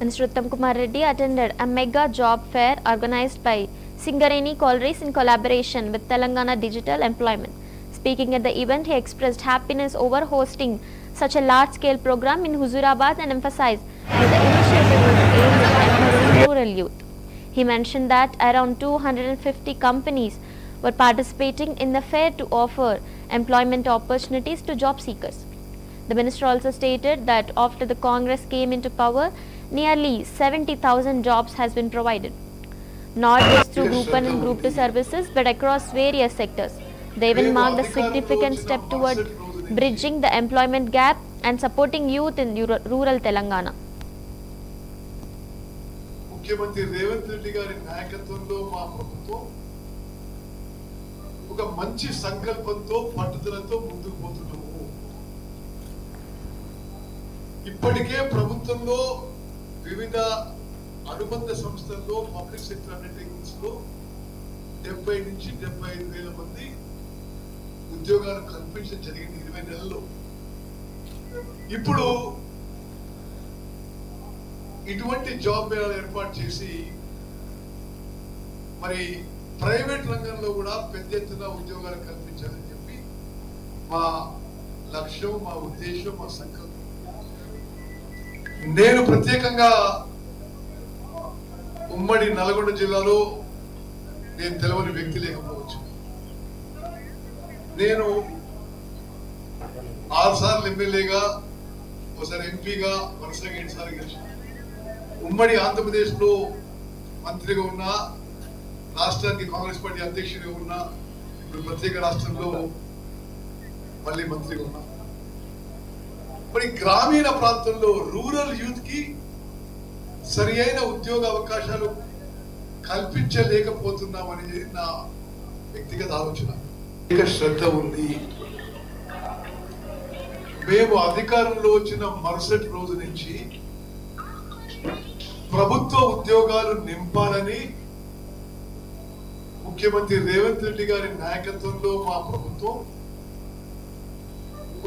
Minister Uttam Kumar Reddy attended a mega job fair organized by Singareni Collieries in collaboration with Telangana Digital Employment. Speaking at the event, he expressed happiness over hosting such a large-scale program in Huzurabad and emphasized that the initiative was aimed at empowering rural youth. He mentioned that around 250 companies were participating in the fair to offer employment opportunities to job seekers. The minister also stated that after the Congress came into power, nearly 70,000 jobs has been provided, not just through Group 1 and Group 2 services, but across various sectors. They even marked a significant step toward bridging the employment gap and supporting youth in rural Telangana. ముఖ్యమంత్రి రేవంత్ రెడ్డి గారి నాయకత్వంలో మా ప్రభుత్వం ఒక మంచి సంకల్పంతో పట్టుదలతో ముందుకు పోతున్నాము. ఇప్పటికే ప్రభుత్వంలో వివిధ అనుబంధ సంస్థల్లో పబ్లిక్ సెక్టర్ అండర్టేకింగ్స్ లో 70 నుంచి 75,000 మంది ఉద్యోగాలు కల్పించడం జరిగింది 20 నెలల్లో. ఇప్పుడు ఇటువంటి జాబ్ మేళాలు ఏర్పాటు చేసి మరి ప్రైవేట్ రంగంలో కూడా పెద్ద ఎత్తున ఉద్యోగాలు కల్పించాలని చెప్పి మా లక్ష్యం, మా ఉద్దేశం, మా సంకల్పం. నేను ప్రత్యేకంగా ఉమ్మడి నల్గొండ జిల్లాలో నేను తెలవని వ్యక్తి లేకపోవచ్చు. నేను 6 సార్లు ఎమ్మెల్యేగా, ఒకసారి ఎంపీగా, వరుసగా 7 సార్లు గెలిచాను. ఉమ్మడి ఆంధ్రప్రదేశ్ లో మంత్రిగా ఉన్నా, రాష్ట్రానికి కాంగ్రెస్ పార్టీ అధ్యక్షుడిగా ఉన్నా, ఇప్పుడు ప్రత్యేక రాష్ట్రంలో మళ్ళీ మంత్రిగా ఉన్నా. మరి గ్రామీణ ప్రాంతంలో రూరల్ యూత్ కి సరి అయిన ఉద్యోగ అవకాశాలు కల్పించలేకపోతున్నాం అనేది నా వ్యక్తిగత ఆలోచన. శ్రద్ధ ఉంది. మేము అధికారంలో వచ్చిన మరుసటి రోజు నుంచి ప్రభుత్వ ఉద్యోగాలు నింపాలని ముఖ్యమంత్రి రేవంత్ రెడ్డి గారి నాయకత్వంలో మా ప్రభుత్వం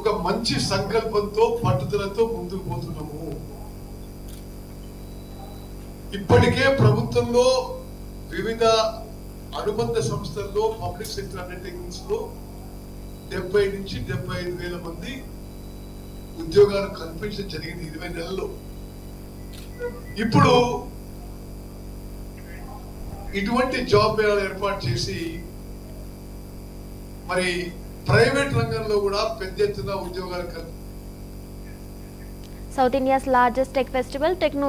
ఒక మంచి సంకల్పంతో పట్టుదలతో ముందుకు పోతున్నాము. ఇప్పటికే ప్రభుత్వంలో వివిధ అనుబంధ సంస్థల్లో పబ్లిక్ సెక్టర్ అండర్టేకింగ్స్ లో 70 నుంచి 75,000 మంది ఉద్యోగాలు కల్పించడం జరిగింది 20 నెలల్లో. ఇప్పుడు ఇటువంటి జాబ్ మేళాలు ఏర్పాటు చేసి మరి ప్రైవేట్ రంగంలో కూడా పెద్ద ఎత్తున ఉద్యోగాలు South India's largest tech festival, Techno